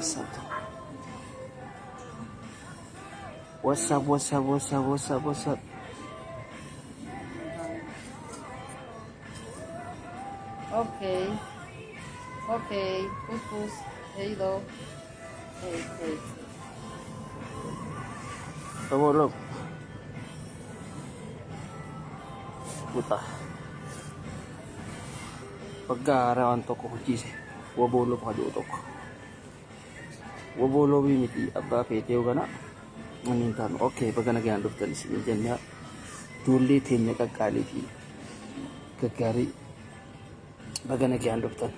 something. What's up, what's up, what's up, what's up, what's up? Okay. Okay. Pus. Hello. Hey. Look. Puta. Pagkaarawan to ko kutise. Wabolo pa kaduto ko. Wabolo miti abba peteo gana. Manintan. Okay, pagka nagyandok tani si Indian ya. Tuli tinya kakali fi. Kakari. Pagka nagyandok tan.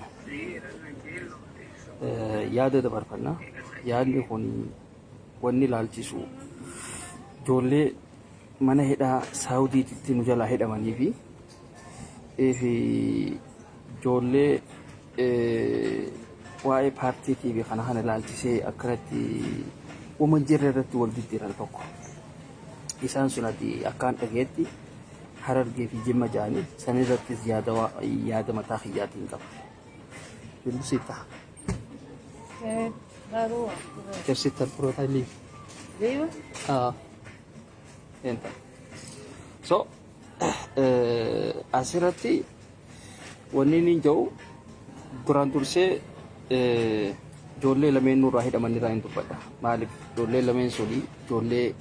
Yaada dabarfanna. Yaadni kun wanni laalchisu. Ijoollee mana hidhaa Saawudiitti nu jalaa hidhamanii fi ijoollee waa'ee paartiitii fi kana ilaalchisee akkanatti uuman jirre irratti wal diddiiran tokko. Isaan sun akkaan dhageetti Harargee fi Jimma ja'anii san irrattis yaada mataa kiyyaatiin qaba. Bilbisitta. Darua. Kersittan Prootaalii. Viva? Enta. So, asirratti wanni inni jiru duraan dursee ijoollee lameen nurraa hidhaman irraa hin dubbadha. Maaliif ijoollee lameen suni ijoollee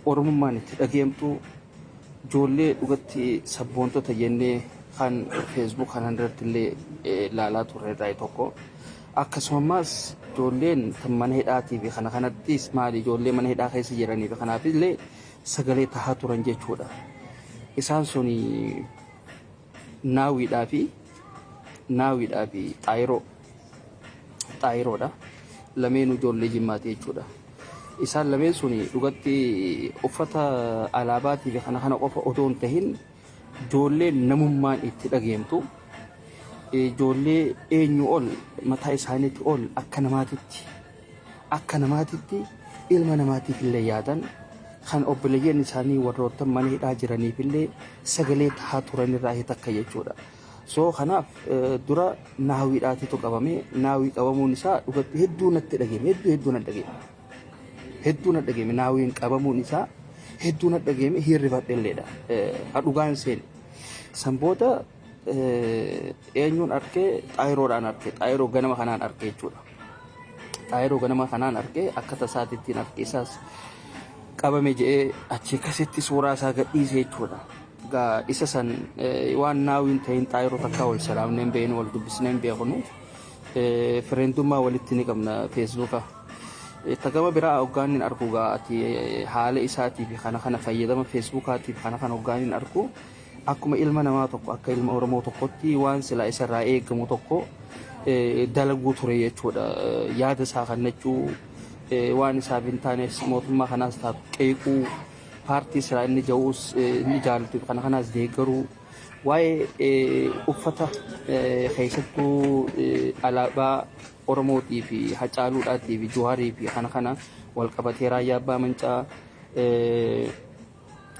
oromummaan itti dhageemtu ijoollee dhugatti sabboontota jennee kan Facebook kan irratti illee ilaalaa turre irraa tokko. Akkasumas ijoolleen mana hidhaatii fi kana kanattis maali ijoollee mana hidhaa keessa jiranii fi kanaaf illee sagalee tahaa turan jechuudha. Isaan suni naawiidhaa fi xaayiroodha. Lameen ijoollee Jimmaati jechuudha. Isaan lameen suni dhugatti uffata alaabaatii fi kana qofa otoo hin tahin ijoollee namummaan itti dhageemtu. Ijoollee eenyu ol mataa isaaniitti ol akka namaatitti ilma namaatiif illee yaadan kan obboleeyyan isaanii warroota mana hidhaa jiraniif illee sagalee tahaa turan irraa takka jechuudha. So kanaaf dura naawiidhaatitu qabame. Naawii qabamuun isaa dhugatti hedduu natti dhageeme. Hedduu natti dhageeme naawiin qabamuun isaa hedduu natti dhageeme hirrifadhe illeedha. Dhugaan seeni. San booda eenyuun arkee xaayiroodhaan arkee xaayiroo ganama kanaan arkee jechuudha. Xaayiroo ganama kanaan arkee akka tasaatittiin arkee isaas qabame jedhee achi akkasitti suuraa isaa gadhiise jechuudha. Gaa isa san waan naawiin ta'in xaayiroo takkaa wal salaamnee hin beeknu wal dubbisnee hin beeknu fireentummaa walitti ni qabna feesbuuka. Tagama biraa hoggaaniin argu gaa ati haala isaatii fi kana fayyadama feesbuukaatii fi kana hoggaaniin argu akkuma ilma namaa tokko akka ilma Oromoo tokkotti waan silaa isarraa eegamu tokko dalaguu ture jechuudha. Yaada isaa kannachuu waan isaaf hin taanes mootummaa kanaas taatu qeequu paartii silaa inni ja'uus inni jaalatu kanaas deeggaruu waa'ee uffata keessattuu alaabaa Oromootii fi Hacaaluudhaatii fi Jawaarii fi kana wal qabatee Raayyaa Abbaa Mancaa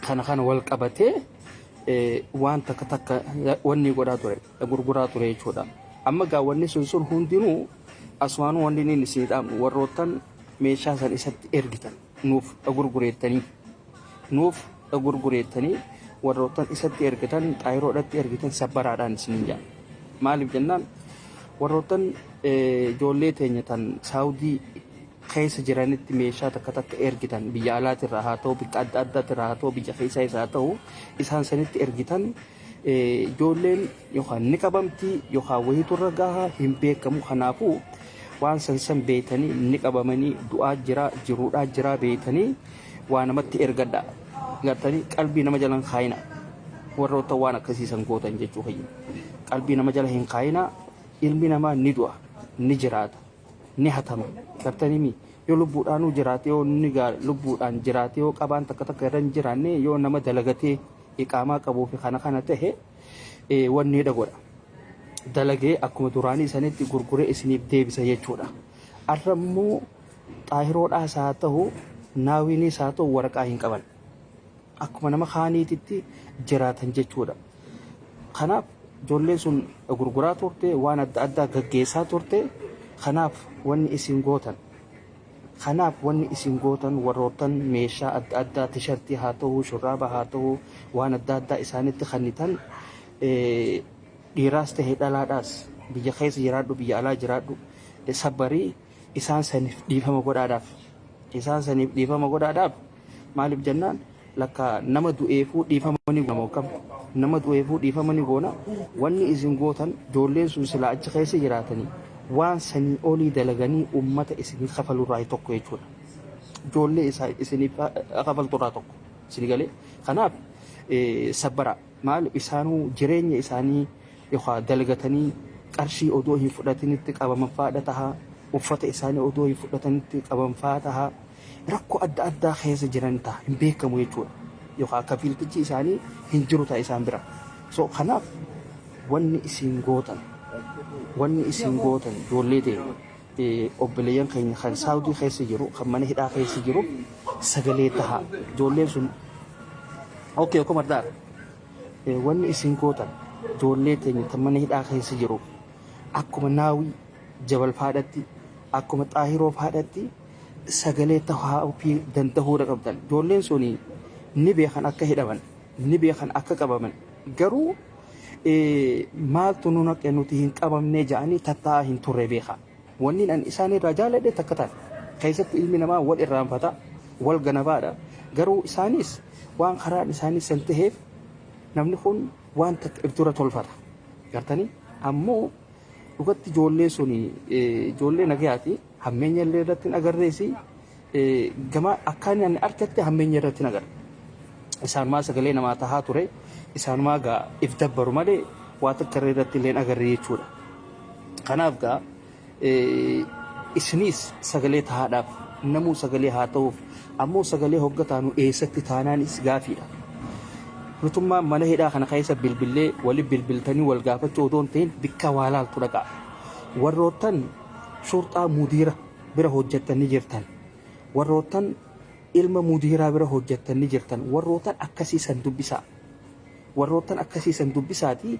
kana wal qabatee waan takka wanni godhaa ture gurguraa ture jechuudha. Amma gaa wanni sun hundinuu asumaanuu wanni inni isin dhaabnu warroottan meeshaa san isatti ergitan nuuf gurgureettanii warroottan isatti ergitan xaayiroodhatti ergitan sabbaraadhaan isin jaa. Maaliif jennaan warroottan ijoollee teenya tan Saawudii keessa jiranitti meeshaa takka ergitan biyya alaatirraa haa ta'u biyya adda addaatirraa haa ta'u biyya keessaa isaa ta'u isaan sanitti ergitan ijoolleen yookaan ni qabamti yookaan wayiiturra gahaa hin beekamu. Kanaafuu waan san beetanii ni qabamanii du'aa jiruudhaa jira beetanii waa namatti ergadha gartanii qalbii nama jalan kaayina warroota waan akkasiisan gootan jechuu hayyu qalbii nama jala hin kaayina. Ilmi namaa ni du'a ni jiraata ni hatama gartanii yoo lubbuudhaan jiraate yoo inni lubbuudhaan jiraate yoo qabaan takka irra hin jiraanne yoo nama dalagatee iqaamaa qabuu fi kana ta'e wanni godha dalagee akkuma duraanii sanitti gurguree isiniif deebisa jechuudha. Arrammoo xaayiroodhaas haa ta'u naawiinis haa ta'u waraqaa hin qaban akkuma nama kaaniititti jiraatan jechuudha. Kanaaf ijoolleen sun gurguraa turte waan adda addaa gaggeessaa turte kanaaf wanni isin gootan warroottan meeshaa adda addaa tishartii haa ta'uu shurraaba haa ta'uu waan adda addaa isaanitti kennitan dhiiraas ta'ee dhalaadhaas biyya keessa jiraadhu biyya alaa jiraadhu sabbarii isaan saniif dhiifama godhaadhaaf maaliif jennaan lakka nama du'eefuu dhiifama ni goona kam nama du'eefuu dhiifama ni goona wanni isin gootan ijoolleen sun silaa achi keessa jiraatanii waan sanii olii dalaganii ummata isinii kafalurraa tokko jechuudha. Ijoollee isiniif kafalturraa tokko isinii galee kanaaf sabbara maal isaanuu jireenya isaanii yookaan dalagatanii qarshii odoo hin fudhatinitti qabaman faadha tahaa uffata isaanii odoo hin fudhatanitti qabaman faadha tahaa rakkoo adda addaa keessa jiran ta'a hin beekamu jechuudha. Yookaan kafiiltichi isaanii hin jiru ta'a isaan bira. So kanaaf wanni isin gootan ijoollee ta'e obboleeyyan keenya kan saawudii keessa jiru kan mana hidhaa keessa jiru sagalee tahaa ijoolleen sun okay akkuma addaa wanni isin gootan ijoollee teenya kan mana hidhaa keessa jiru akkuma naawii jabal faadhatti akkuma xaahiroo faadhatti sagalee tahaa ofii dandahuudha qabdan ijoolleen sun ni beekan akka hidhaman ni beekan akka qabaman garuu maaltu nuna nuti hin qabamne jedhanii tattaa hin turre beeka wanni an isaan irraa jaaladhe takka ta'an keessatti ilmi namaa wal irraanfata wal ganabaadha garuu isaanis waan karaan isaanii san taheef namni kun waan takka dura tolfata gartanii ammoo dhugatti ijoollee sun ijoollee nagayaati hammeenya illee irratti hin agarreesi gama akkaan ani arkatti hammeenya irratti hin agarre isaanumaa sagalee namaa tahaa ture isaanumaa gaa if dabbaru malee waa takka irratti illee agarre jechuudha. Kanaaf gaa isinis sagalee tahaadhaaf namuu sagalee haa ta'uuf ammoo sagalee hoggataanu eessatti taanaanis gaafiidha. Nutummaa mana hidhaa kana keessa bilbilee wali bilbiltanii wal gaafachuu odoon ta'in bikka waa laaltu dhaqaa. Warroottan shurxaa mudiira bira hojjettanii jirtan warroottan ilma mudiiraa bira hojjettanii jirtan warroottan akkasiisan dubbisaati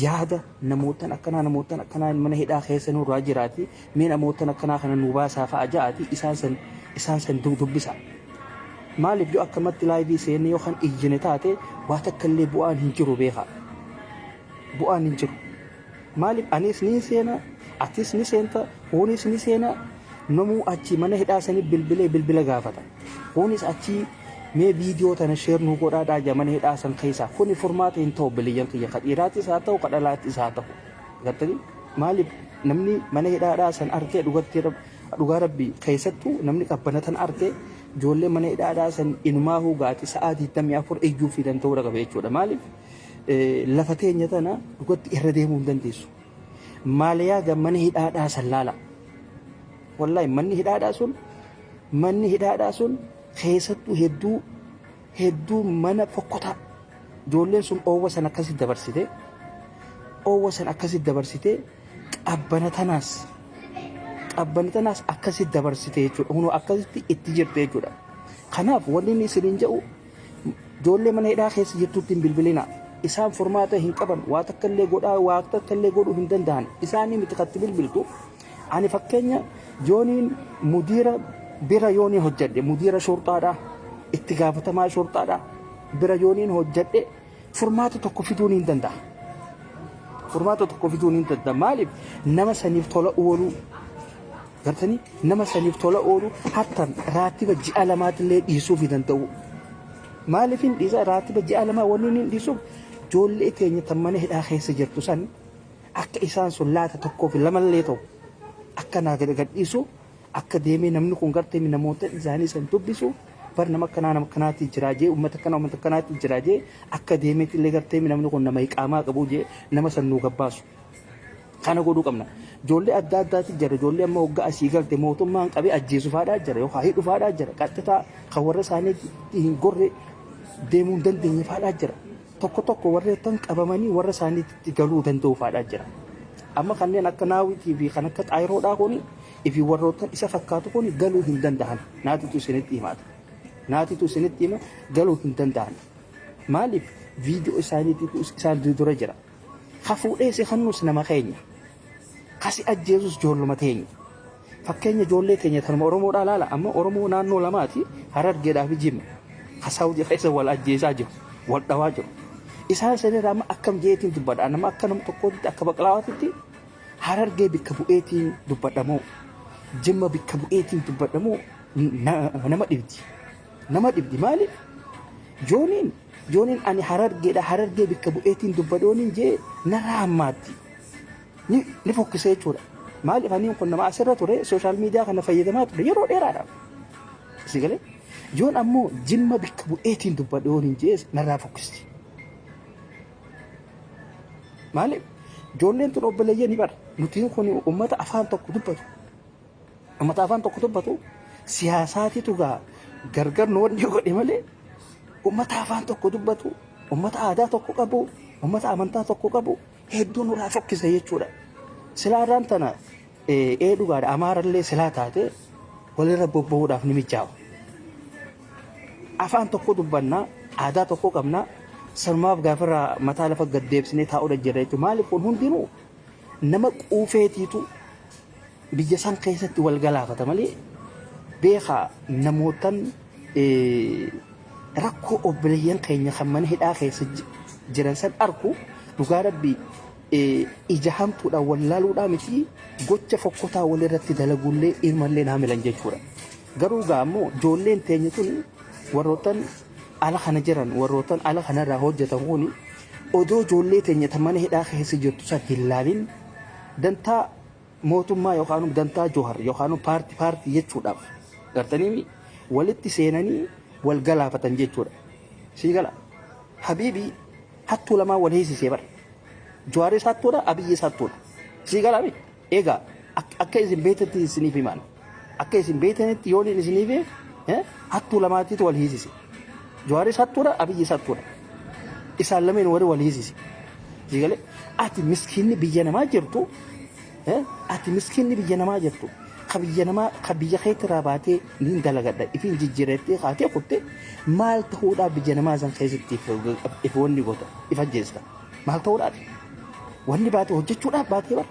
yaada namootan akkanaa mana hidhaa keessa nurraa jiraati mee namootan akkanaa kana nu baasaa fa'a ja'aati isaan san dubbisa. Maaliif yoo akkamatti laayivii seenne yookaan ijjine taate waa takka illee bu'aan hin jiru beeka. Bu'aan hin jiru. Maaliif anis ni seena atis ni seenta kunis ni seena namuu achi mana hidhaa sanii bilbila gaafata. Kunis achi mee viidiyoo tana sheer nu godhaadhaa jaa mana hidhaa san keessaa kuni furmaata hin ta'u biliyyan kiyya kadhiiraattis haa ta'u kadhalaattis haa ta'u. Gartanii maaliif namni mana hidhaadhaa san arkee dhugaa rabbi keessattuu namni qabbanatan arkee ijoollee mana hidhaadhaa san inumaa hugaati sa'aa 24 iyyuu fi danda'uu dhaqa jechuudha. Maaliif lafa teenya tana dhugatti irra deemuu hin dandeessu. Maaliyaa ga mana hidhaadhaa san laala. Wallahi manni hidhaadhaa sun keessattuu hedduu mana fokkotaa ijoolleen sun oowwa san akkasitti dabarsite qabbanatanaas akkasitti dabarsite jechuudha. Hunoo akkasitti itti jirte jechuudha. Kanaaf wanni inni isiniin jedhu ijoollee mana hidhaa keessa jirtutti hin bilbilina. Isaan furmaata hin qaban waa takka illee godhuu hin danda'an. Isaanii miti katti bilbiltu. Ani fakkeenya yooniin mudiira bira yooniin hojjedhe mudiira shurxaadhaa itti gaafatamaa shurxaadhaa bira yooniin hojjedhe furmaata tokko fiduun hin danda'a. Maaliif nama saniif tola ooluu gartanii nama saniif tola ooluu hatta raatiba ji'a lamaatillee dhiisuuf hin danda'u. Maaliif hin dhiisa raatiba ji'a lamaa wanni hin dhiisuuf ijoollee keenya tan mana hidhaa keessa jirtu san akka isaan sun laata tokkoo fi lamallee ta'u akka naa gadhiisu akka deemee namni kun gartee namoota isaanii san dubbisu bar nama akkanaatti jiraa jee uummata akkanaatti jiraa jee akka deemeetti illee gartee namni kun nama iqaamaa qabu jee nama san nuu gabbaasu. Kana godhuu qabna. Ijoollee adda addaatti jira ijoollee amma hoggaa asii galte mootummaan qabee ajjeesufaadhaa jira yookaan hidhufaadhaa jira qaxxitaa kan warra isaanii hin gorre deemuu hin dandeenye faadhaa jira. Tokko warreettan qabamanii warra isaaniitti galuu danda'u faadhaa jira. Amma kanneen akka naawitii fi kan akka xaayiroodhaa kuni ifi warroottan isa fakkaatu kuni galuu hin danda'an. Naatitu isinitti hima galuu hin danda'an. Maaliif viidiyoo isaaniitiitu isaan dura jira. Hafuudhee si hannus nama keenya. Kasi ajjeesus ijoolluma teenya. fakkeenya ijoollee keenya tanuma Oromoodhaa laala amma Oromoo naannoo lamaati Harargeedhaa fi Jimma Saawudii keessa wal ajjeesaa jiru wal dhawaa jiru isaan sanirraa amma akkam jeetiin dubbadha nama akka nama tokkootti akka baqlaawaatitti Harargee bikka bu'eetiin dubbadhamoo Jimma bikka bu'eetiin dubbadhamoo nama dhibdi maaliif jooniin ani Harargee bikka bu'eetiin dubbadhooniin jee narraa hammaatti ni fokkisee jechuudha maaliif ani kun nama asirra ture sooshaal miidiyaa kana fayyadamaa ture yeroo dheeraadhaaf sigalee joon ammoo Jimma bikka bu'eetiin dubbadhooniin jee narraa fokkisti maaliif ijoolleen tun obboleeyyan ni bara nuti kun ummata afaan tokko dubbatu siyaasaatitu gaa gargar nu wanni godhe malee ummata afaan tokko dubbatu ummata aadaa tokko qabu ummata amantaa tokko qabu hedduu nurraa fokkisa jechuudha silaarraan tana dhugaadha amaarallee silaa taate walirra bobba'uudhaaf ni mijaawa afaan tokko dubbannaa aadaa tokko qabnaa sanumaaf gaafarraa mataa lafa gaddeebsinee taa'uudha jira jechuudha maaliif kun hundinuu nama quufeetiitu biyya san keessatti wal galaafata malee beekaa namootan rakkoo obboleeyyan keenya kan mana hidhaa keessa jiran san arku dhugaa rabbii ija hamtuudhaan wallaaluudhaa miti gocha fokkotaa walirratti dalaguullee ilmallee naamilan jechuudha garuu gaa ammoo ijoolleen teenya tun warrootan ala kana jiran warrootan ala kanarraa hojjetan kuni odoo ijoollee teenya tan mana hidhaa keessa jirtu san hin laalin dantaa mootummaa yookaan dantaa Johar yookaan paartii jechuudhaaf gartanii walitti seenanii wal galaafatan jechuudha sii gala habiibii hattuu lamaa wal hiisisee bara Johaaris hattuudha Abiyyis hattuudha sii gala egaa akka isin beekanitti isiniif himan akka isin beekanitti yoon isiniif hattuu lamaatiitu wal hiisise Johaaris hattuudha Abiyyis hattuudha isaan lameen warri wal hiisise sii gala ati miskiinni biyya namaa jirtu kabiyya keetirraa baatee niin dalagadha ifiin jijjiirrettee kaatee kutte maal ta'uudhaaf biyya namaa san keessatti if wanni goota if ajjeesta maal ta'uudhaaf wanni baate hojjechuudhaaf baatee bara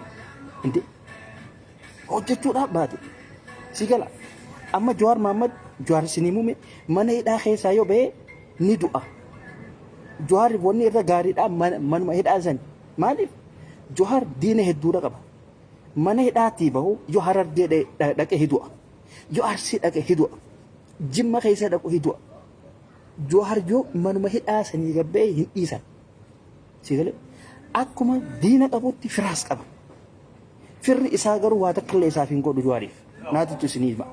inde hojjechuudhaaf baate si gala amma Jawaar Mahammad Jawaar sinii muume mana hidhaa keessaa yoo ba'e ni du'a Jawaar wanni irra gaariidhaa manuma hidhaa san maaliif Jawaar diina hedduudha qaba mana hidhaatii bahu yoo Harargee dhaqe hidua yoo Arsii dhaqe hidua Jimma keessa dhaqu hidua Jawaar yoo manuma hidhaa sanii gabbee hin dhiisan sigalee akkuma diina qabutti firaas qaba firri isaa garuu waa takkallee isaaf hin godhu Jawaariif naatitu isinii hima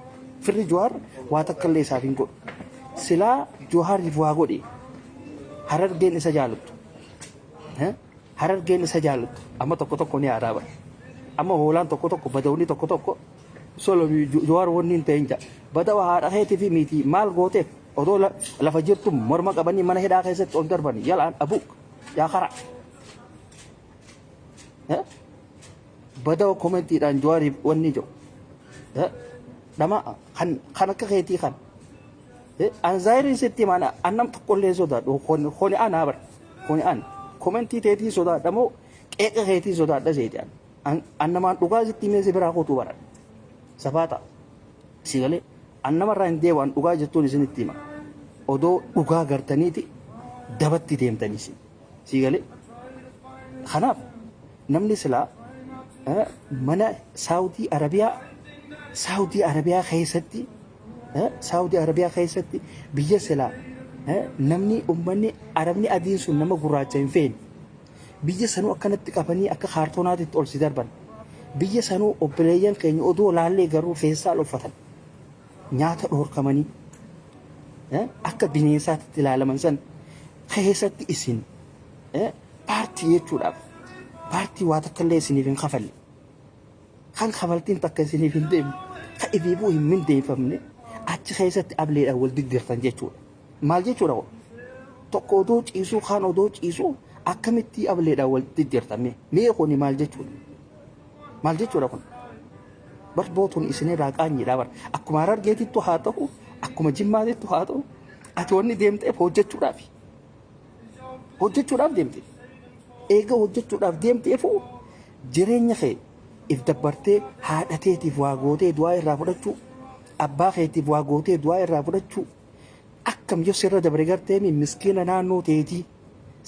firri Jawaar waa takkallee isaaf hin godhu silaa Jawaariif waa godhe Harargeen isa jaallattu amma tokko ni araaba amma hoolaan tokko badawni tokko solomi Jawaar wanni hin ta'in jaa badawa haadha keetii fi miti maal gooteef odoo lafa jirtu morma qabanii mana hidhaa keessatti ol darbanii yalaan abuuk yaa kara badawa komentiidhaan Jawaariif wanni jiru dhama kan akka keetii kan anzaayirin sitti mana annam tokkollee sodaadhu koni anaa bara koni an komentii teetii sodaadhamoo qeeqa keetii sodaadha seetii annamaan dhugaa sitti meesii biraa kootu bara safaata sigalee annamarraa hin deebi'an dhugaa jettuun isinitti hima odoo dhugaa gartaniiti dabatti deemtaniis sigalee kanaaf namni silaa mana Saawudii Arabiyaa keessatti biyya silaa namni ummanni Arabni adiin sun nama gurraacha hin feene biyya sanuu akkanatti qabanii akka kaartoonaatitti ol si darban biyya sanuu obboleeyyan keenya odoo laallee garuu feessaal uffatan nyaata dhoorkamanii akka bineensaatti ilaalaman san keessatti isin paartii jechuudhaaf paartii waa takkallee isiniif hin kafalle kan kafaltiin takka isiniif hin deemne kan ibiibuu hin mindeeffamne achi keessatti ableedhaan wal diddirtan jechuudha maal jechuudha tokko odoo ciisuu kaan odoo ciisuu akkamitti ableedhaan wal diddirtame mee kuni maal jechuudha kun barbootuun isinirraa qaanyiidha bara akkuma Harargeetittu haa ta'u akkuma Jimmaatittu haa ta'u ati wanni deemteef hojjechuudhaaf deemte eega hojjechuudhaaf deemteefu jireenya kee if dabbartee haadha keetiif waa gootee du'aa irraa fudhachuu abbaa keetiif waa gootee du'aa irraa fudhachuu akkam yoo sirra dabre gartee miskiina naannoo teetii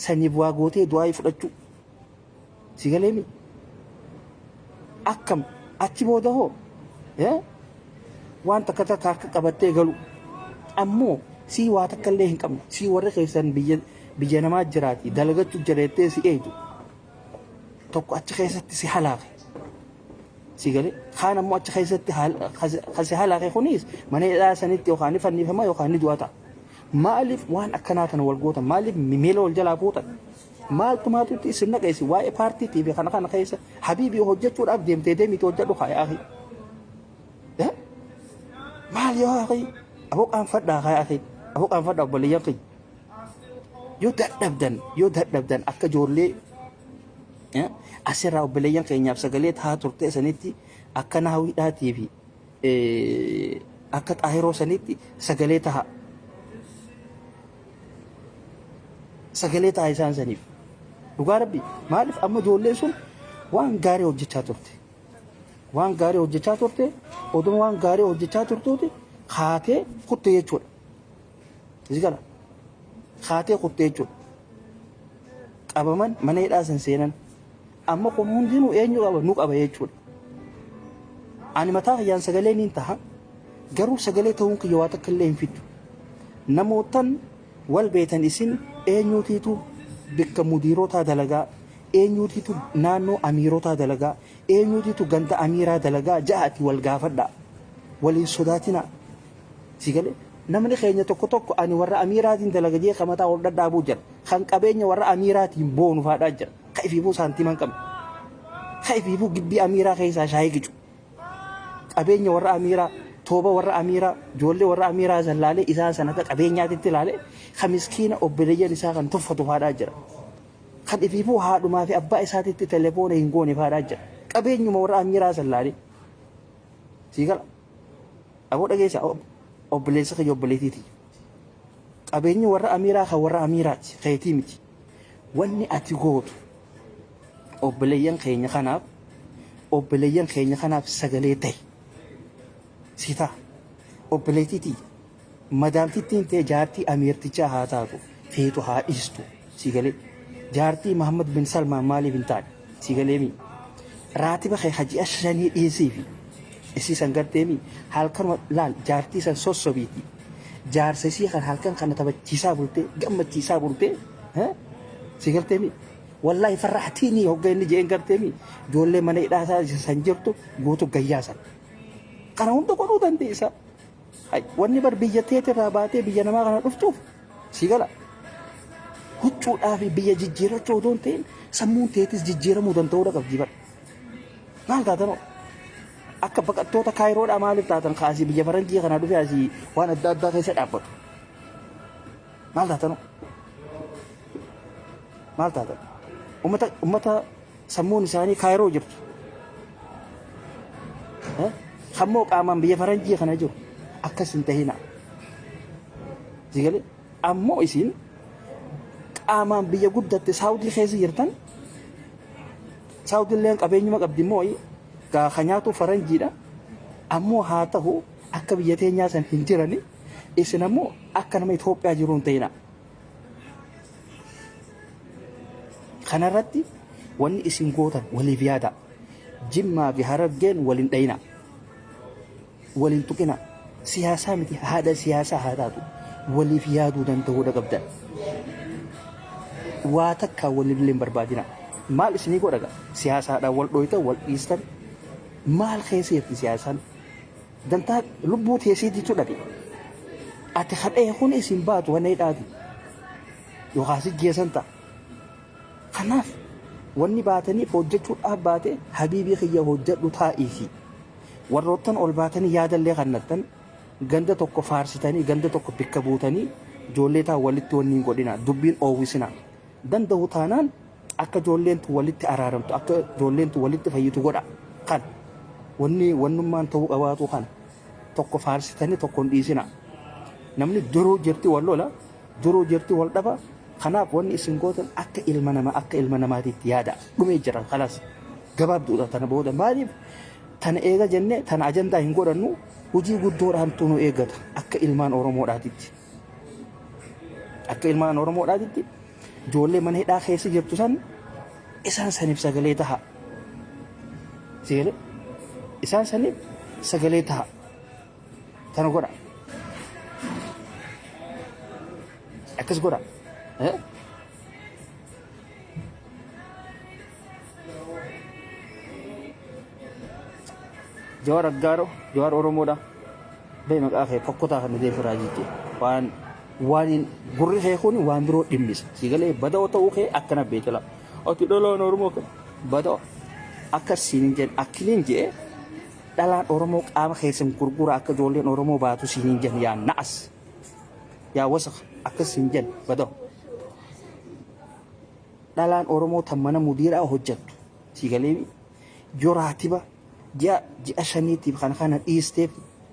saniif waa gootee du'aa fudhachuu si galeemi akkam achi booda hoo waan takka takka harka qabattee galu ammoo sii waa takka illee hin qabne sii warri keessan biyya namaa jiraati dalagachuu jireettee si eedu tokko achi keessatti si halaake si galee kaan ammoo achi keessatti si halaake kunis mana hidhaa sanitti yookaan fannifama yookaan ni du'ata maaliif waan akkanaa kana wal gootan maaliif miila wal jalaa fuutan maaltu isin naqeessi waa'ee paartiitii fi kana keessa habiibii hojjechuudhaaf deemtee hojjedhu haa akhi maal yoo akhi aboo qaanfadhaa haa akhi aboo qaanfadhaa obboleeyyan kiyya yoo dadhabdan akka ijoollee asirraa obboleeyyan keenyaaf sagalee tahaa turte sanitti akka naawiidhaatii fi akka xaahiroo sanitti sagalee tahaa isaan saniif dhugaa rabbi maaliif amma ijoolleen sun waan gaarii hojjechaa turte oduma waan gaarii hojjechaa turtuuti kaatee kutte jechuudha isigala kaatee kutte jechuudha qabaman mana hidhaa san seenan amma kun hundinuu eenyu qaba nu qaba jechuudha ani mataa kiyyaan sagalee niin taha garuu sagalee ta'uun kiyya waa takka illee hin fiddu namootan wal beetan isin eenyutiitu bikka mudiirotaa dalagaa eenyutiitu naannoo amiirotaa dalagaa eenyutiitu ganda amiiraa dalagaa ja'ati wal gaafadha waliin sodaatina si galee namni keenya tokko ani warra amiiraatiin dalaga jee kamataa ol dhadhaabuu jira kan qabeenya warra amiiraatiin boonu faadhaa jira ka ifiifuu saantiman qabne ka ifiifuu gibbii amiiraa keessaa shaayii gicu qabeenya warra amiiraa tooba warra amiiraa ijoollee warra amiiraa zallaalee isaan sana akka qabeenyaatitti ilaalee ka miskiina obboleeyyan isaa kan tuffatu faadhaa jira kan ifiifuu haadhumaa fi abbaa isaatitti telefoona hin goone faadhaa jira qabeenyuma warra amiiraa zallaalee sii gala aboo dhageessa obboleessa kiyya obboleetiiti qabeenyi warra amiiraa kan warra amiiraati keetii miti wanni ati gootu obboleeyyan keenya kanaaf sagalee ta'e sita obboleetiiti madaamtittiin ta'e jaartii amiirtichaa haa taatu feetu haa dhiistu si galee jaartii Muhammad bin Salmaan maaliif hin taane si galee mi raatiba kee hajii ashanii dhiisii fi isiisan garteemi halkan laal jaartii san sossobiiti jaarsa isii kan halkan kana taphachiisaa bultee gammachiisaa bultee si garteemi wallahi farraxtiini hogga inni jeen garteemi ijoollee mana hidhaasaa san jirtu gootu gayyaasan kana hunda godhuu dandeessa wanni bar biyya teetirraa baatee biyya namaa kana dhuftuuf si gala huccuudhaa fi biyya jijjiirachuu otoo hin ta'in sammuun teetis jijjiiramuu danda'uudha qabdi bar maal taatanoo akka baqattoota kaayiroodhaa maaliif taatan kaasii biyya faranjii kana dhufe asii waan adda addaa keessa dhaabbatu maal taatan ummata sammuun isaanii kaayiroo jirtu kammoo qaamaan biyya faranjii kana jiru akkas hin tahina sigalee ammoo isin qaamaan biyya guddatte saawudii keessa jirtan saawudiilleen qabeenyuma qabdi immoo ka nyaatu faranjiidha ammoo haa ta'u akka biyya teenyaa san hin jirani isin ammoo akka nama Itoophiyaa jiru hin ta'ina kanarratti wanni isin gootan waliif yaada jimmaa fi harargeen waliin dhayina waliin tuqina siyaasaa miti haadha siyaasaa haa taatu waliif yaaduu danda'uudha qabdan waa takka waliillee hin barbaadina maal isinii godhaga siyaasaadhaan wal dhoytan wal dhiistan maal keessa jirti siyaasaan dantaa lubbuu teessiitu dhabe ati hadhee kun isin baatu wanna hidhaati yookaas geessan ta'a kanaaf wanni baataniif hojjechuudhaaf baate habiibii kiyya hojjedhu taa'iifi warroottan ol baatanii yaadallee kannattan ganda tokko faarsitanii ganda tokko bikka buutanii ijoollee taa walitti wanni hin godhina dubbiin oowwisina danda'u taanaan akka ijoolleentu walitti araaramtu akka ijoolleentu walitti fayyitu godha kan wannummaan ta'uu qabaatu kan tokko faarsitanii tokko hin dhiisina namni duruu jirti wal lola duruu jirti wal dhaba kanaaf wanni isin gootan akka ilma namaatiitti yaada dhumee jira kalaas gabaabduudha tana booda maaliif tana eega jennee tana ajandaa hin godhannu hojii guddoodhaan tunu eegata akka ilmaan Oromoodhaatitti. Akka ilmaan Oromoodhaatitti ijoollee mana hidhaa keessa jirtu san isaan saniif sagalee ta'a. Isaan saniif sagalee ta'a. Tana godha. Akkas godha. Jawar Aggaaroo, Jawar Oromoodha. Bee maqaa kee fokkotaa kan deefiraa jechuudha. Waan gurri kee kun waan biroo dhimmisa. Sigalee bada'oo ta'uu kee akkana beekela. Ati dhalaan Oromoo kan bada'oo akkasiin jedhan akkiliin jedhee dhalaan Oromoo qaama keessan gurgura akka ijoolleen Oromoo baatu siin jedhan yaa na'as. Yaa wasaq akkasiin jedhan bada'oo. Dhalaan Oromoo tan mana mudiiraa hojjettu. Sigalee joraatiba ji'a shaniitiif kana dhiisteef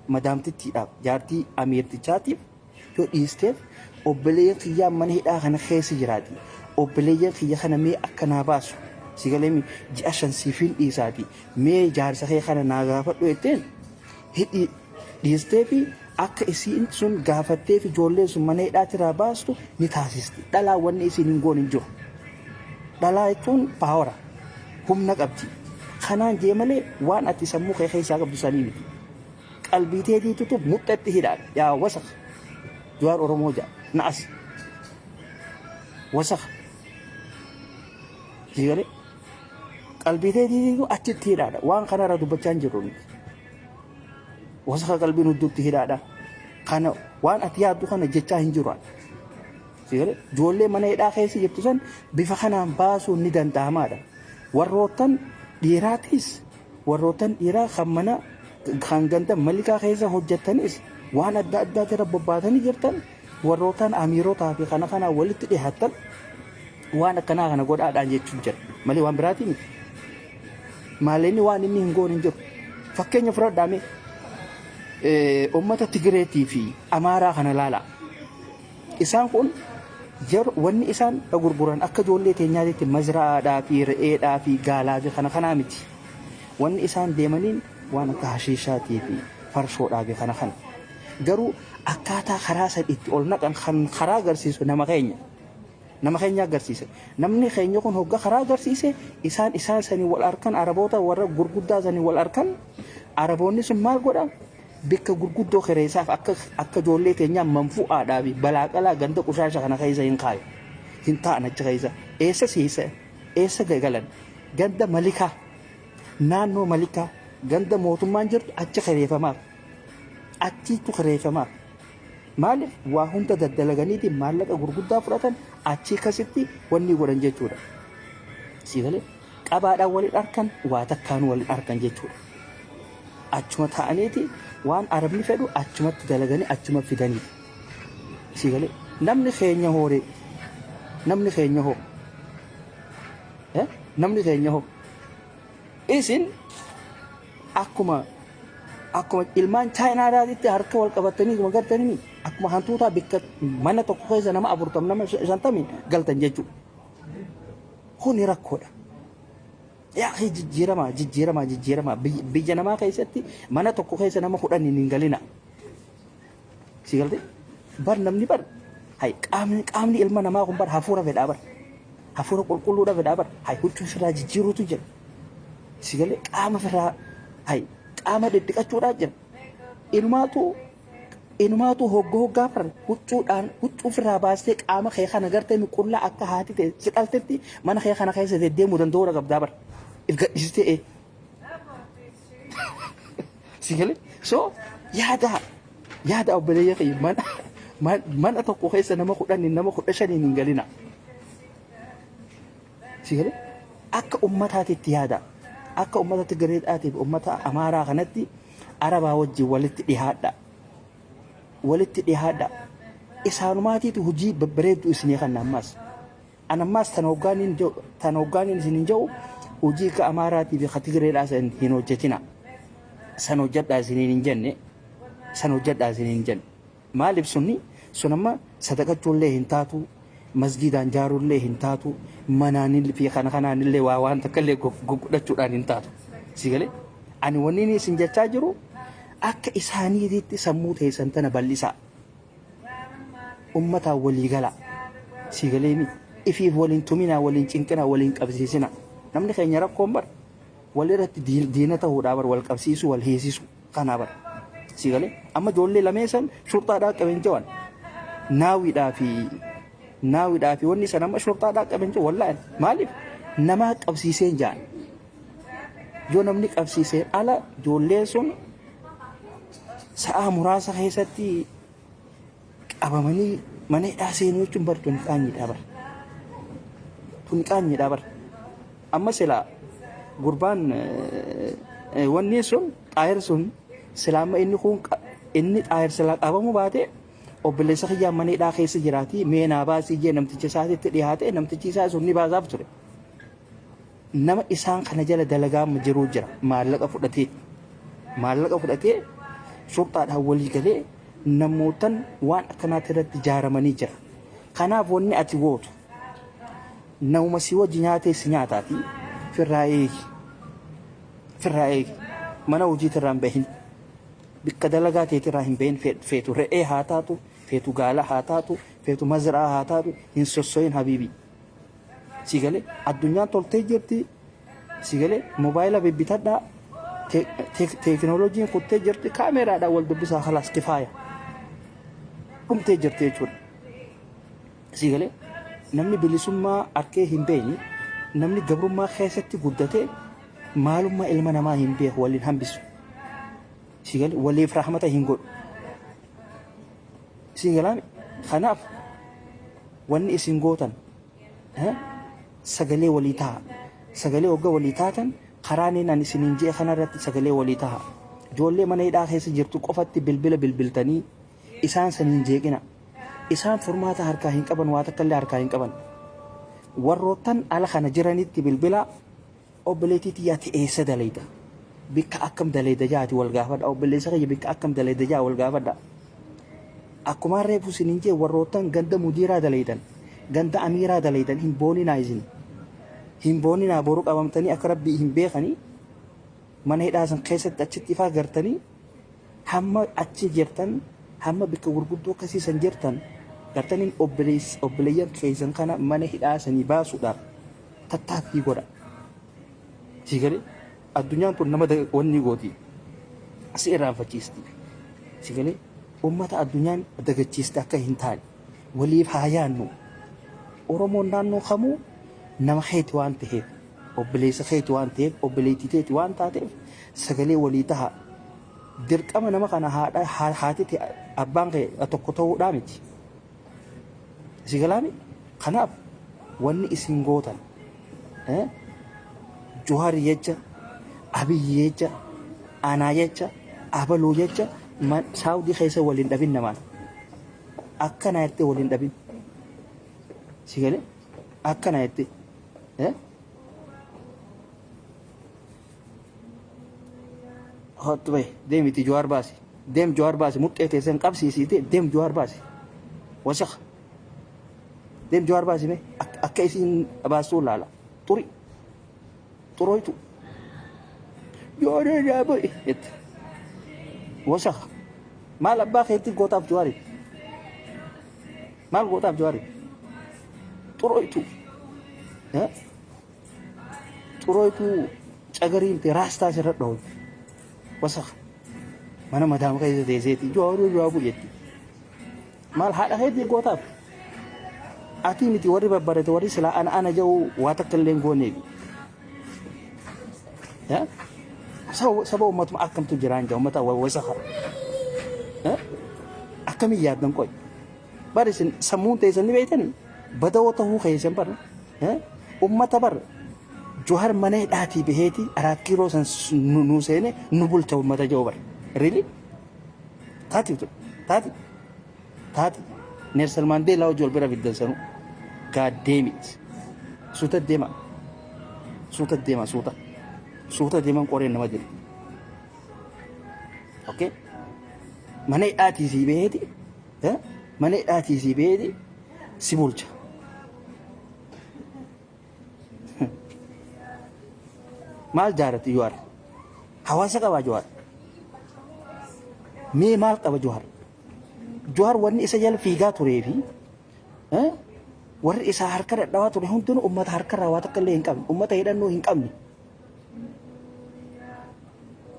madaamtittiidhaaf jaartii ameertichaatiif yoo dhiisteef obboleeyyan kiyyaa mana hidhaa kana keessa jiraati. Obboleeyyan kiyya kana mee akka naa baasu sigalee ji'a shan siifin dhiisaati mee jaarsa kee kana naa gaafadhu jetteen hidhii dhiisteefi akka isiin sun gaafatteef ijoolleen sun mana hidhaatirraa baastu ni taasisti. Dhalaa wanni isiin hin goone hin jiru. Dhalaa jechuun paawara humna qabdi. Kanaan jee malee waan ati sammuu kee keessaa qabdu sanii miti. Qalbii teetiitutu muxxatti hidhaadha. Yaa wasaq Jawar Oromoo jedha na'as wasaq sigalee qalbii teetiitutu achitti hidhaadha. Waan kanarra dubbachaa hin jirru nuti. Wasaqa qalbii nudduutti hidhaadha. Kana waan ati yaaddu kana jechaa hin jiru. Sigalee ijoollee mana hidhaa keessa jirtu san bifa kanaan baasuun ni danda'amaadha. Warroottan dhiiraatis warroottan dhiiraa kan mana kan ganda malikaa keessa hojjettanis waan adda addaa jira bobbaatanii jirtan warroottan amiirotaa fi kana walitti dhiyaatan waan akkanaa kana godhaadhaan jechuun jira malee waan biraatii miti. Maaleenni waan inni hin goone hin jiru. Fakkeenya fudhadhaame uummata Tigireetii fi Amaaraa kana laala. Isaan kun wanni isaan gurguran akka ijoollee keenyaatti mazraadhaa fi re'eedhaa fi gaalaa fi kanaa miti. Wanni isaan deemaniin waan akka hashiishaatii fi farshoodhaa fi kana. Garuu akkaataa karaa san itti ol naqan kan karaa agarsiisu nama keenya agarsiisa. Namni keenya kun hogga karaa agarsiise isaan sanii wal arkan Araboota warra gurguddaa sanii wal arkan Araboonni sun maal godha? Bikka gurguddoo kireessaaf akka ijoollee keenyaa manfuudhaa fi balaaqalaa ganda qushaasha kana keessa hin kaayu. Hin taa'an achi keessa. Eessa siisa? Eessa galan? Ganda malikaa. Naannoo malikaa. Ganda mootummaan jirtu achi kireeffamaaf. Achiitu kireeffamaaf. Maaliif waa hunda daddalaganiitiin maallaqa gurguddaa fudhatan achii kasitti wanni godhan jechuudha. Sigalee qabaadhaan waliin arkan waa takkaan waliin arkan jechuudha. Achuma ta'aniiti waan Arabni fedhu achumatti dalaganii achuma fidanii. Sigalee namni keenya hooree namni keenya hoo isin akkuma ilmaan Chaayinaadhaatti harka wal qabatanii magartanii akkuma hantuutaa bikka mana tokko keessa nama 40 nama 50 galtan jechuudha. Kuni rakkoodha. Yaa jijjiirama biyya namaa keessatti mana tokko keessa nama 10 hin galina. Sigalee bar namni bar hay qaamni ilma namaa kun bar hafuura fedhaa bar hafuura qulqulluudha fedhaa bar hay huccuu firraa jijjiiruutu jira. Sigalee qaama firraa hay qaama dhidhiqachuudhaa jira. Ilmaatu hoggaa far huccuu firraa baastee qaama kee kana gartee qullaa akka haati ta'e si dhaltetti mana kee kana keessa deddeemuu danda'uudha qabdaa bar. If gadhiistee sigalee so yaada obboleeyya kee mana tokko keessa nama 10 nama 15 hin galina. Sigalee akka ummataatitti yaada. Akka ummata Tigireedhaatiif ummata Amaaraa kanatti Arabaa wajjin walitti dhihaadha. Isaanumaatiitu hojii babbareeddu isinii kan ammaas. Anammaas tan hoggaaniin isin hin jiru hojii ka Amaaraatii fi Tigireedhaa san hin hojjetina. San hojjedhaa isiniin hin jenne. Maaliif sun amma sadaqachuullee hin taatu masgidaan jaarullee hin taatu manaanillee fi kana kanaanillee waan takkallee godhachuudhaan hin taatu si galee ani wanni isin jechaa jiru akka isaaniitti sammuu teessan tana bal'isaa ummataa walii gala si galee ifiif waliin tuminaa waliin cinqinaa waliin qabsiisina namni keenya rakkoon bar walirratti diina ta'uudhaa bar wal qabsiisu wal heesisu kanaa bar si galee amma ijoollee lameessan shurxaadhaa qaben jawan naawiidhaa fi wanni san amma shurxaadhaa qaben jawan wallaahi maaliif namaa qabsiiseen jaan yoo namni qabsiiseen ala ijoolleen sun sa'a muraasa keessatti qabamanii mana hidhaa seenuu jechuun bar tun qaanyiidhaa bar amma silaa gurbaan wanni sun xaayir sun silaama inni xaayir silaa qabamu baate obboleessa kiyyaa mana hidhaa keessa jiraati meenaa baasii jee namticha isaatitti dhiyaate namtichi isaa sun ni baasaaf ture nama isaan kana jala dalagaa jiruu jira maallaqa fudhatee shurxaadhaan walii galee namootan waan akkanaatti irratti ijaaramanii jira kanaaf wanni ati gootu nama si wajji nyaatee si nyaataati firraa eegi mana hojiitirraa hin bahin bikka dalagaa teetirraa hin bahin feetu re'ee haa taatu feetu gaala haa taatu feetu mazraa haa taatu hin sossoyin habiibii si galee addunyaan toltee jirti si galee moobaayila bibbitadhaa teekinooloojiin kuttee jirti kaameraadhaan wal dubbisaa khalaas kifaaya dhumtee jirti jechuudha si galee namni bilisummaa arkee hin beekne namni gabrummaa keessatti guddatee maalummaa ilma namaa hin beeku waliin hambisu si galee waliif rahmata hin godhu si galee kanaaf wanni isin gootan sagalee walii ta'a sagalee hogga walii taatan karaa naan isiniin jee kanarratti sagalee walii ta'a ijoollee mana hidhaa keessa jirtu qofatti bilbila bilbiltanii isaan saniin jeeqina isaan furmaata harkaa hin qaban waa takkallee harkaa hin qaban warroottan ala kana jiranitti bilbila obboleetiitti yaati eessa dalayda bikka akkam dalayda jaati wal gaafadha obboleessa kiyya bikka akkam dalayda jaa wal gaafadha akkuma reefu isiniin jee warroottan ganda mudiiraa dalaydan ganda amiiraa dalaydan hin booninaa isin hin booninaa boru qabamtanii akka rabbii hin beekanii mana hidhaa san keessatti achitti ifaa gartanii hamma achi jirtan hamma bikka gurguddoo akkasiisan jirtan gartaniin obboleeyyan keessan kana mana hidhaa sanii baasuudhaaf tattaaffii godha si galee addunyaan tun nama wanni gooti si irraanfachiisti si galee ummata addunyaan dagachiiste akka hin taane waliif haa yaannu oromoon naannoo kamuu nama keeti waan ta'eef obboleessa keeti waan ta'eef obboleettii teeti waan taateef sagalee walii taha dirqama nama kana haatiti abbaan kee tokko ta'uudhaa miti si galaami kanaaf wanni isin gootan Juhari jecha Abiyyi jecha Anaa jecha Abaluu jecha saawdii keessa waliin dhabin namaan akkana jettee waliin dhabin si galee akkana jettee hottu bay deemiti Juhar baasi deem Juhar baasi muxxee teessan qabsiisiite deem Juhar baasi wasakh deem Juhar baasi mee akka isin baasuu laala xuroytu yoonee jaaboy jette wasakh maal abbaa keetti gootaaf Juhari maal gootaaf Juhari xuroytu xuroytu cagariinte raastaa sirra dhooy wasakh mana madaama keessa teesseeti Juhari jaabu jetti maal haadha keetti gootaaf ati miti warri babbarate warri silaa ana jau waa takka illee gooneefi saba ummatuma akkamtu jiraan jaa ummata wasakha akkamii yaaddan qoy bari isin sammuun teessan ni beeytanii badawoo ta'uu keessan bar ummata bar Juhar mana hidhaatii baheeti araat kiiloo san nu seene nu bulcha ummata jau bar really taati Nelson Mandela wajjin bira fiddan sanu God damn it suuta deema suuta deeman qoreen nama jiru okay mana hidhaatii si beeti si bulcha maal jaarati Jawaar hawaasa qabaa Jawaar mee maal qaba Jawaar wanni isa jala fiigaa turee fi warri isaa harka dadhabaa ture hundinuu ummata harkarraa waa takka illee hin qabne ummata hidhannoo hin qabne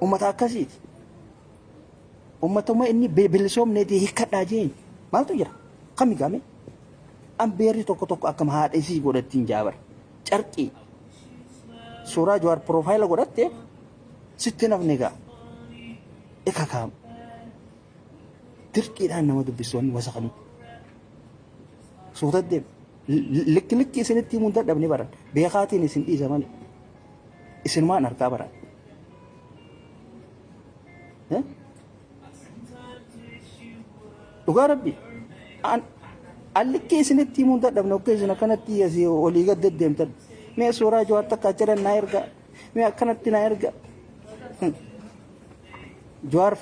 ummata akkasiiti ummatuma inni bilisoomneetii hiikkadhaa jeen maaltu jira kami game an beerri tokko akkam haadha isii godhattiin jaabar carqii suuraa Jawaar piroofaayila godhattee sitti nafne gaa eka kaam dirqiidhaan nama dubbisoonni wasaqanii suuta deem likki isinitti himuun dadhabne baran beekaatiin isin dhiisa malee isinumaan harkaa baran dhugaa rabbi an likki isinitti himuun dadhabne akka isin akkanatti asii olii gad deddeemtan mee suuraa Jawaar takka jedhan naa erga mee akkanatti naa erga Jawaar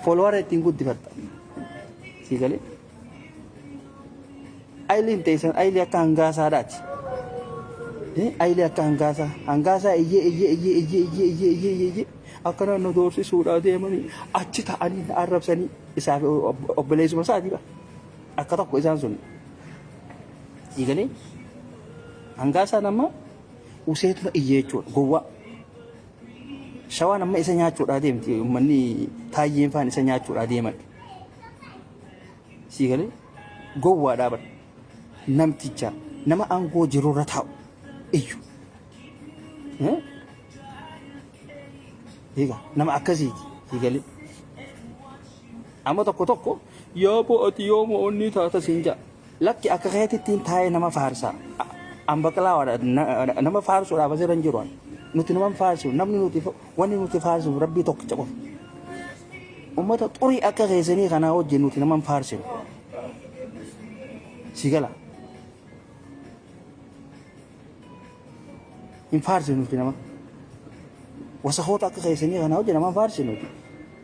foolowara ittiin guddifatta sii galee ayiliin teessan ayilii akka hangaasaadhaati ayilii akka hangaasaa iyyee akka naannoo doorsisuudhaa deemanii achi ta'anii arrabsanii isaaf obboleessuma isaatiiba akka tokko isaan sun sii galee hangaasaa nama useetuma iyyee jechuudha gowwaa shawaan amma isa nyaachuudhaa deemti uummanni taayyeen faan isa nyaachuudhaa deeman sii galee gowwaadhaa bara namticha nama aangoo jirurra taa'u iyyu egaa nama akkasiiti sii galee amma tokko yaa bo'ati yooma onni taata siin jaa lakki akka keetittiin taa'ee nama faarsaa ambaqalaa nama faarsuudhaaf asirra hin jiru nuti nama faarsu namni wanni nuti faarsu rabbii tokkicha qofa ummata xurii akka keessanii kanaa wajjin nuti nama faarsinu sii gala hin faarsinu nuti nama wasahoota akka keessanii kanaa wajjin nama faarsinu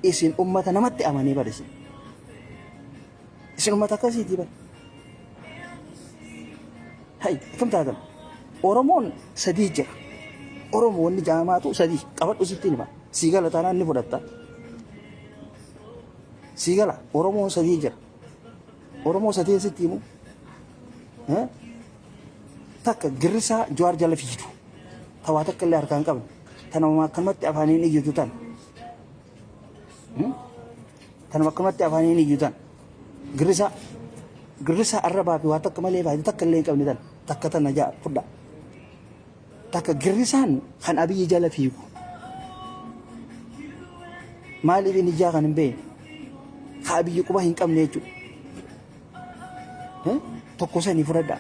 isin ummata namatti amanee badisi isin ummata akkasiitii bada hay akkam taatan Oromoon sadii jira Oromoo wanni jaamaatu sadii qabadhu sitti hima sii gala taanaan ni fudhatta sii gala Oromoo sadii jira Oromoo sadii sitti himu takka girrisaa Jawaar jala fiidu tawaa takka illee harkaan qabne tanuma akkanumatti afaaniin iyyutu tan tanuma akkanumatti afaaniin iyyutu tan girrisaa arrabaa fi waa takka malee baay'ee takka illee hin qabne tan takka tana jaa fudhaa takka girrisaan kan abiyyi jala fiigu maaliif inni ijaa kan hin beekne ka abiyyi quba hin qabne jechuudha tokko sanii fudhadhaa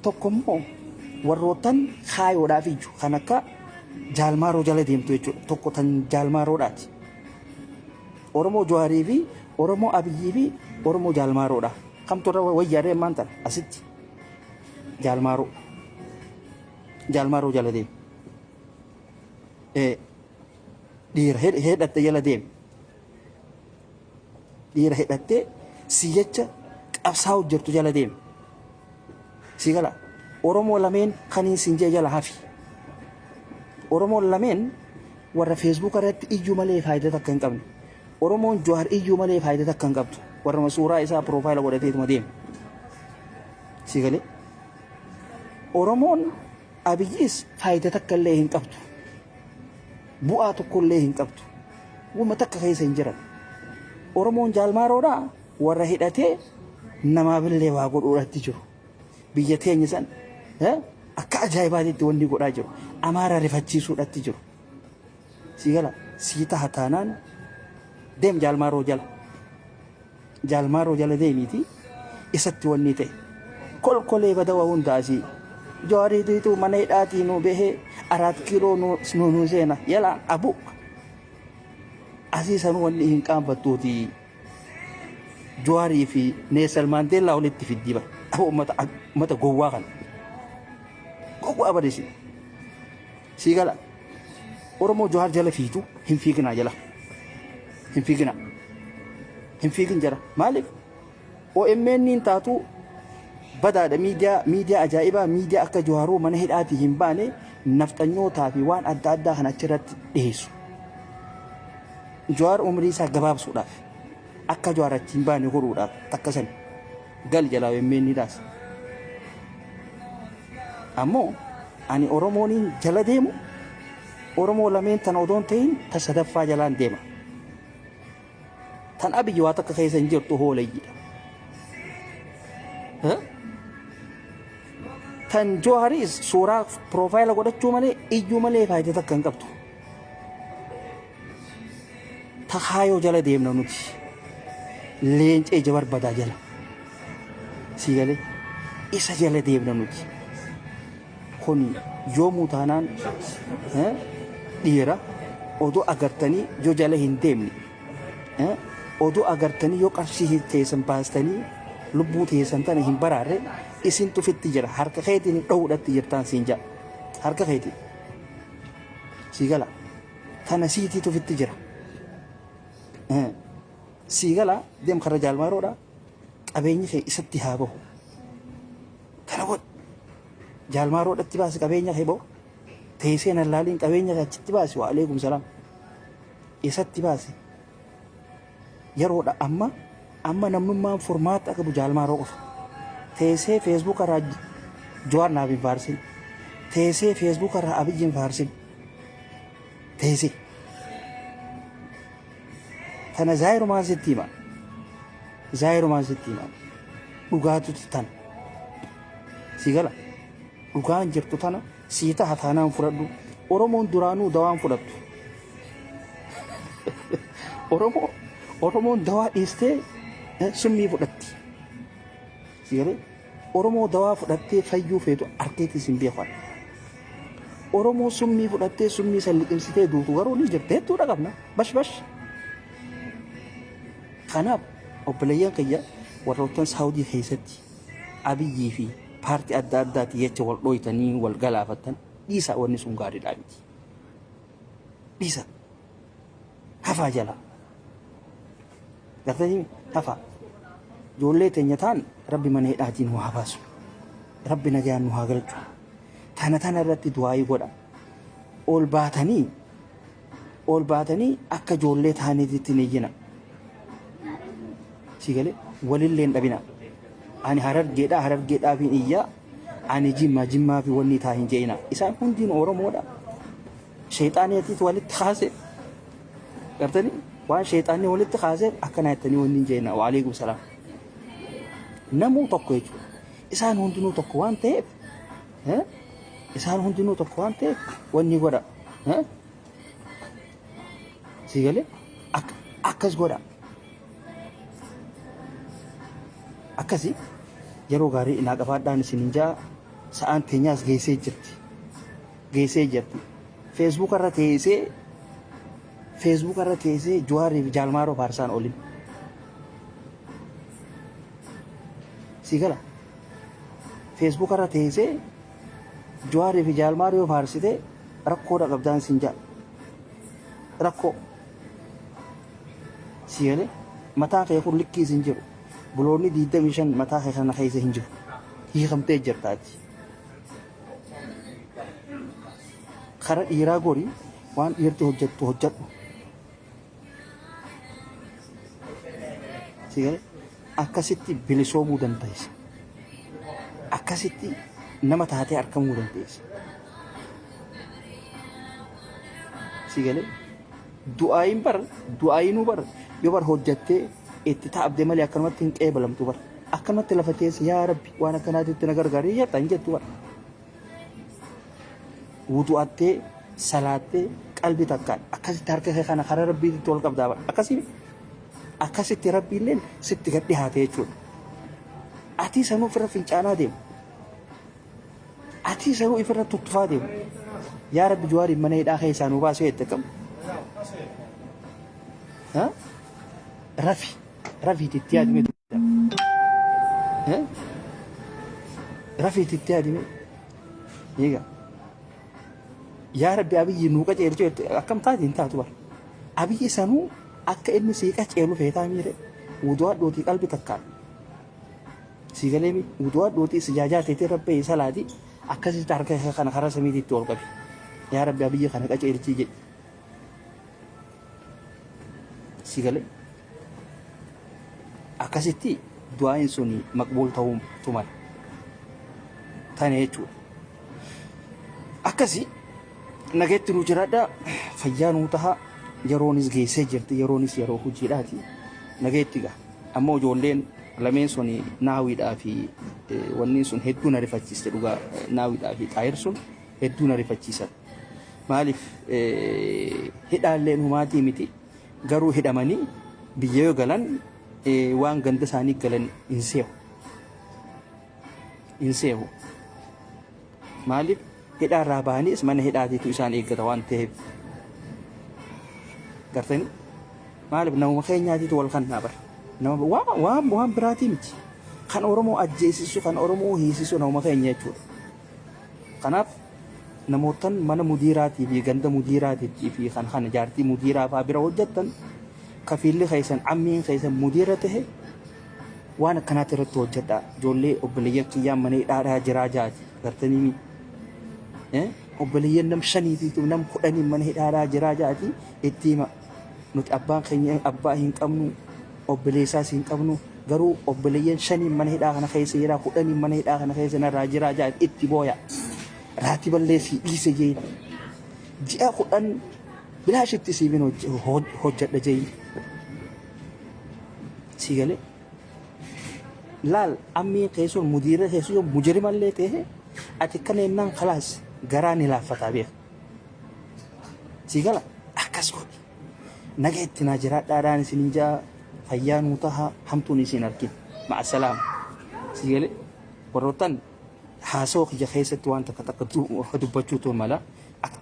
tokko immoo warroottan kaayoodhaaf ijju kan akka jaalmaaroo jala deemtu jechuudha tokko tan jaalmaaroodhaati Oromoo Jawaarii fi Oromoo Abiyyii fi Oromoo jaalmaaroodha kamtu irra wayyaaree ammaan tana asitti jaalmaaroo jala deemu dhiira hidhatte jala deemu dhiira hidhattee si jecha qabsaa hojjettu jala deemu si gala Oromoo lameen kaniin sinjee jala hafi Oromoo lameen warra Facebook irratti iyyuu malee faayidaa takka hin qabne Oromoon Jawaar iyyuu malee faayidaa takka hin qabdu warra suuraa isaa piroofaayila godhateetuma deemu si galee Oromoon Abiyyiis faayidaa takka illee hin qabdu bu'aa tokko illee hin qabdu wama takka keessa hin jiran Oromoon jaalmaaroodhaa warra hidhatee namaaf illee waa godhuudhaatti jiru biyya teenya san akka ajaa'ibaatitti wanni godhaa jiru Amaara rifachiisuudhaatti jiru si gala sii taha taanaan deem jaalmaaroo jala deemiiti isatti wanni ta'e kolkolee badawa hundaasii Jawaariitu mana hidhaatii nu bahee 4 kiiloo nu seena yalaan abu asii sanuu wanni hin qaanfattuuti Jawaarii fi Neelsan Maandeellaa walitti fiddiiba abu ummata gowwaa kana gowwaa badisi sii gala Oromoo Jawaar jala fiitu hin fiiginaa jala hin fiigin jara maaliif OMN taatu badaadha miidiyaa ajaa'ibaa miidiyaa akka Jawaaruu mana hidhaatii hin baane nafxanyootaa fi waan adda addaa kan achirratti dhiyeessu. Jawaar umrii isaa gabaabsuudhaaf akka Jawaar achiin baane godhuudhaaf takkasan gal jalaa wemmeen ni daasa. Ammoo ani Oromooniin jala deemu Oromoo lameen tan odoon ta'in ta sadaffaa jalaan deema. Tan Abiyyi waa takka keessa hin jirtu hoolayyiidha. Tan Jawaaris suuraa piroofaayila godhachuu malee iyyuu malee faayidaa takka hin qabdu. Ta haayoo jala deemna nuti. Leencee Jawaar badaa jala. Si galee isa jala deemna nuti. Kun yoomuu taanaan dhiira odoo agartanii yoo jala hin deemne odoo agartanii yoo qarshii teessan baastanii lubbuu teessan tana hin baraarre isin tufitti jira harka keetiin dhowudhatti jirtaan siin jaa harka keetiin sii gala tana siitii tufitti jira sii gala deem karra jaalmaaroodha qabeenyi kee isatti haa bahu kana godh jaalmaaroodhatti baasi qabeenya kee bahu teesseen allaaliin qabeenya achitti baasi wa aleekum salaam isatti baasi yeroodha amma namnummaan furmaata qabu jaalmaaroo qofa teessee feesbuuk irraa Jawaar naaf hin faarsin teessee feesbuuk irraa Abiyyi hin faarsin teessee tana zaayirumaan sitti hima dhugaatutti tana si gala dhugaan jirtu tana siita hataanaan fudhadhu Oromoon duraanuu dawaan fudhattu Oromoon dawaa dhiistee summii fudhatti si galee Oromoo dawaa fudhattee fayyuu feetu arkeetis hin beekan Oromoo summii fudhattee summii san liqimsitee duutu garuu ni jirti hedduudha qabna bash kanaaf obboleeyyan kiyya warroottan Saawudii keessatti Abiyyii fi paartii adda addaati jecha wal dhoytanii wal galaafatan dhiisa wanni sun gaariidhaa miti. Dhiisa hafaa jala gartanii hafaa ijoollee teenya ta'an Rabbi mana hidhaatiin nu haa baasu Rabbi nagaan nu haa galchu tana irratti du'aayii godha ol baatanii akka ijoollee ta'aniitti ni jina si galee walillee hin dhabina. Ani harargeedhaa fi iyyaa ani jimmaa fi wanni taa hin je'ina isaan hundiin Oromoodha sheexaaniitiitu walitti kaase gartanii waan sheexaanii walitti kaase akkana jettanii wanni hin je'ina waalaikum salaam namuu tokko jechuudha isaan hundinuu tokko waan ta'eef wanni godha si galee akkas godha akkasii yeroo gaarii naa qabaadhaan isin jaa sa'aan teenyaas geessee jirti feesbuuk irra teessee Jawaarii fi Jaalmaaroo faarsaan olin si gala feesbuuk irra teessee Jawaarii fi Jaalmaaroo faarsitee rakkoodha qabdaan isin jaa rakkoo si galee mataa kee kun likkii isin jiru buloonni 25 mataa kee kana keessa hin jiru hiikamtee jirtaati kara dhiiraa gorii waan dhiirti hojjettu hojjedhu si galee akkasitti bilisoomuu dandeessa akkasitti nama taatee argamuu dandeessa si galee du'aayinuu bar yoo bar hojjettee itti taa'abdee malee akkanumatti hin qeebalamtu bar akkanumatti lafa teesse yaa Rabbi waan akkanaatitti na gargaarii jettaa hin jettu bar wudu'attee salaattee qalbii takkaan akkasitti harka kee kana karaa Rabbiitti ol qabdaa bar akkasitti Rabbiilleen sitti gad dhihaate jechuudha ati sanuu ofirra fincaanaa deemu ati sanuu ofirra tuttufaa deemu yaa Rabbi Jawaariin mana hidhaa keessaa nu baasee jette qabu rafiititti yaadime rafiititti yaadime eega yaa Rabbi Abiyyi nuu qaceelchee akkam taatiin taatu bar Abiyyi sanuu akka inni sii qaceelu feetaa miire wudu'aadhootii qalbii takkaan si galee wudu'aadhootii sijaajaa teetee Rabbi salaati akkasitti harka isaa kana karaa samiitti ol qabe yaa rabbi biyya kana qaceelchii jedhe si galee akkasitti du'aan sun maqbuul ta'uu tuman tana jechuudha akkasi nageetti nu jiraadha fayyaa nuu taha yeroonis geessee jirti yeroonis yeroo hojiidhaati nageetti gaa ammoo ijoolleen lameen sun naawiidhaa fi wanni sun hedduu na rifachiiste dhugaa naawiidhaa fi xaayir sun hedduu na rifachiisan maaliif hidhaalleen humaatii miti garuu hidhamanii biyya yoo galan waan ganda isaanii galan hin seehu maaliif hidhaarraa bahaniis mana hidhaatiitu isaan eeggata waan ta'eef gartanii maaliif namuma keenyaatiitu wal kannaa bara nama waan biraatii miti kan Oromoo ajjeesisu kan Oromoo hiisisu namuma keenya jechuudha kanaaf namootan mana mudiiraatii fi ganda mudiiraatii fi kan kana jaartii mudiiraa fa'aa bira hojjettan kafiilli keessan ammiin keessan mudiira tahe waan akkanaatti irratti hojjedha ijoollee obboleeyyan kiyyaan mana hidhaadhaa jiraa jaati gartanii obboleeyyan nam shaniitiitu nam kudhanii mana hidhaadhaa jiraa jaati itti hima nuti abbaan keenya abbaa hin qabnu obboleessaas hin qabnu garuu obboleeyyan shanii mana hidhaa kana keessa jira kudhanii mana hidhaa kana keessa narraa jiraa jaati itti booya raati balleessii dhiise jeen ji'a kudhan bilaashitti siibin hojjedha jeen si galee laal ammii keessuun mudiira keessuun mujrimallee ta'e ati kana innaan khalaas garaa ni laaffataa beeka si gala akkas godhi nageetti naa jiraadhaadhaan isin jaa fayyaa nuu taha hamtuun isin argin ma'a salaam si galee warroottan haasoo kiyya keessatti waan takka dubbachuu tuun mala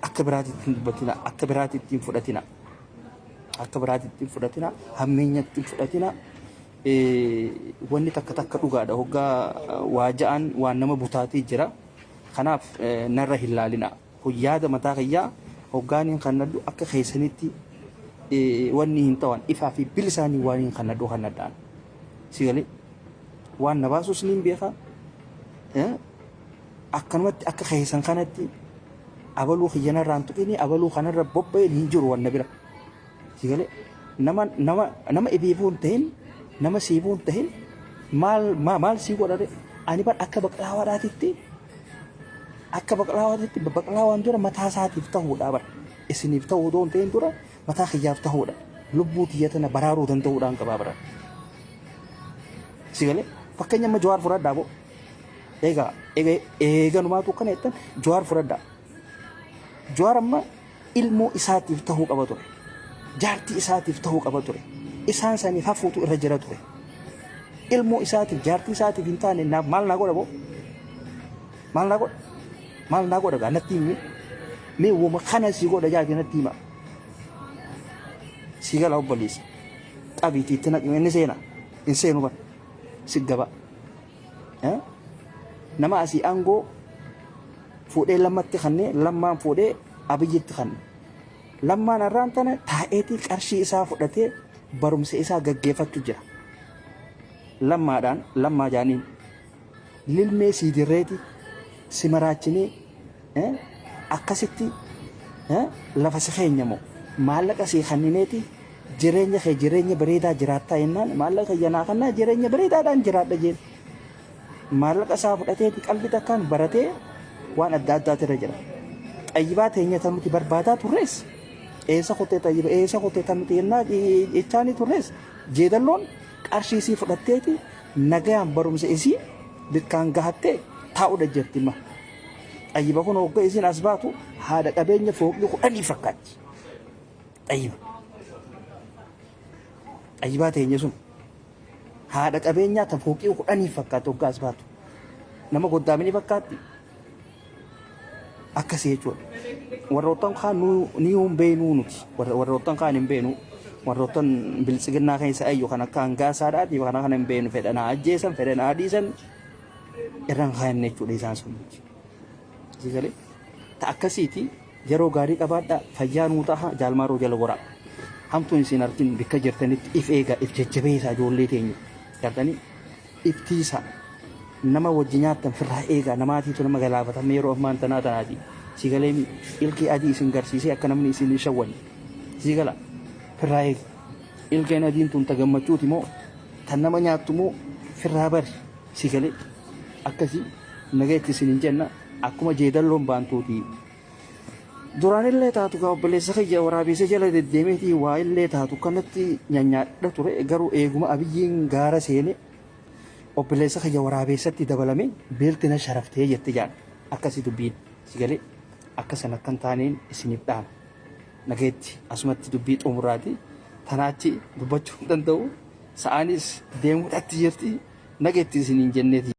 akka biraatitti dubbatina akka biraatitti fudhatina akka biraatitti fudhatina hammeenyatti fudhatina wanni takka dhugaadha hoggaa waaja'an waan nama butaatii jira kanaaf narra hin laalina yaada mataa kiyyaa hoggaaniin kannadhu akka keessanitti wanni hin ta'an ifaa fi bilisaanii waan hin kannadhu kannadhaan si galee waan na baasus niin beeka akkanumatti akka keessan kanatti abaluu kiyyanarraan tuqini abaluu kanarra bobba'een hin jiru wanna bira si galee nama ibiifuun tahin nama siibuun tahin maal sii godhare ani bar akka baqlaawaadhaatitti baqlaawaan dura mataa isaatiif ta'uudha bar isiniif ta'uu doon ta'in dura mataa kiyyaaf ta'uudha lubbuu tiyyatana baraaruu danda'uudhaan qabaa bara si galee fakkeenya amma Jawaar fudhadhaa boo eeganumaatu kana jettan Jawaar fudhadhaa Jawaar amma ilmoo isaatiif ta'uu qaba ture jaartii isaatiif ta'uu qaba ture isaan saniif hafuutu irra jira ture ilmoo isaatiif jaartii isaatiif hin taane maal naa godha boo maal naa godha gaa natti himi mee woma kana si godha jaati natti hima si gala obboleessa qabiitiitti naqime inni seena hin seenu bara si gaba nama asii aangoo fuudhee lammatti kannee lammaan fuudhee abiyyitti kanne lammaan irraan tana taa'eetii qarshii isaa fudhatee barumsa isaa gaggeeffachuu jira lammaa jaaniin lilmee sii dirreeti si maraachinee akkasitti lafa si keenyamoo maallaqa sii kannineeti jireenya bareedaa jiraattaa jennaan maallaqa yanaa kannaa jireenya bareedaadhaan jiraadha jeen maallaqa isaa fudhateeti qalbii takkaan baratee waan adda addaatu irra jira xayyibaa teenya tan nuti barbaadaa turrees eessa kotee xayyiba eessa kotee tan nuti yennaa jechaanii turrees jeedalloon qarshii isii fudhatteeti nagayaan barumsa isii bikkaan gahattee taa'udha jirti ma xayyiba kun hogga isiin as baatu haadha qabeenya fooqii 10 fakkaatti xayyibaa teenya sun haadha qabeenyaa tan fooqii 10 fakkaatti hogga as baatu nama goddaamini fakkaatti akkasii jechuudha warroottan kaan ni hin beeknuu nuti warroottan kaan hin beeknu warroottan bilisiginnaa keessa ayyu kan akka hangaasaadhaati kana kana hin beeknu fedhanaa ajjeesan fedhanaa dhiisan irraan kaa'inne jechuudha isaan sun jigalee ta akkasiiti yeroo gaarii qabaadha fayyaa nuu taha jaalmaaroo jala goraa hamtuun isin argin bikka jirtanitti if eega if jajjabeessaa ijoollee teenya gartanii iftiisa nama wajji nyaattan firraa eegaa namaatiitu nama galaafatame yeroo ammaan tanaa tanaati si galee ilkee adii isin garsiisee akka namni isin shawwan si gala firraa eega ilkeen adiin tun ta gammachuuti moo tan nama nyaattu moo firraa bari si galee akkasii nageetti isin hin jenna akkuma jeedalloon baantuuti duraanillee taatu gaa obboleessa kiyya waraabessa jala deddeemeetii waa illee taatu kanatti nyaanyaadha ture garuu eeguma abiyyiin gaara seene obboleessa kiyya waraabessatti dabalame beelti na sharaftee jette jaan akkasi dubbiin si galee akka sana kan taaneen isiniif dhaama nageetti asumatti dubbii xumuraati tanaachi dubbachuu hin danda'u sa'aanis deemuudhaatti jirti nageetti isiniin jenneeti.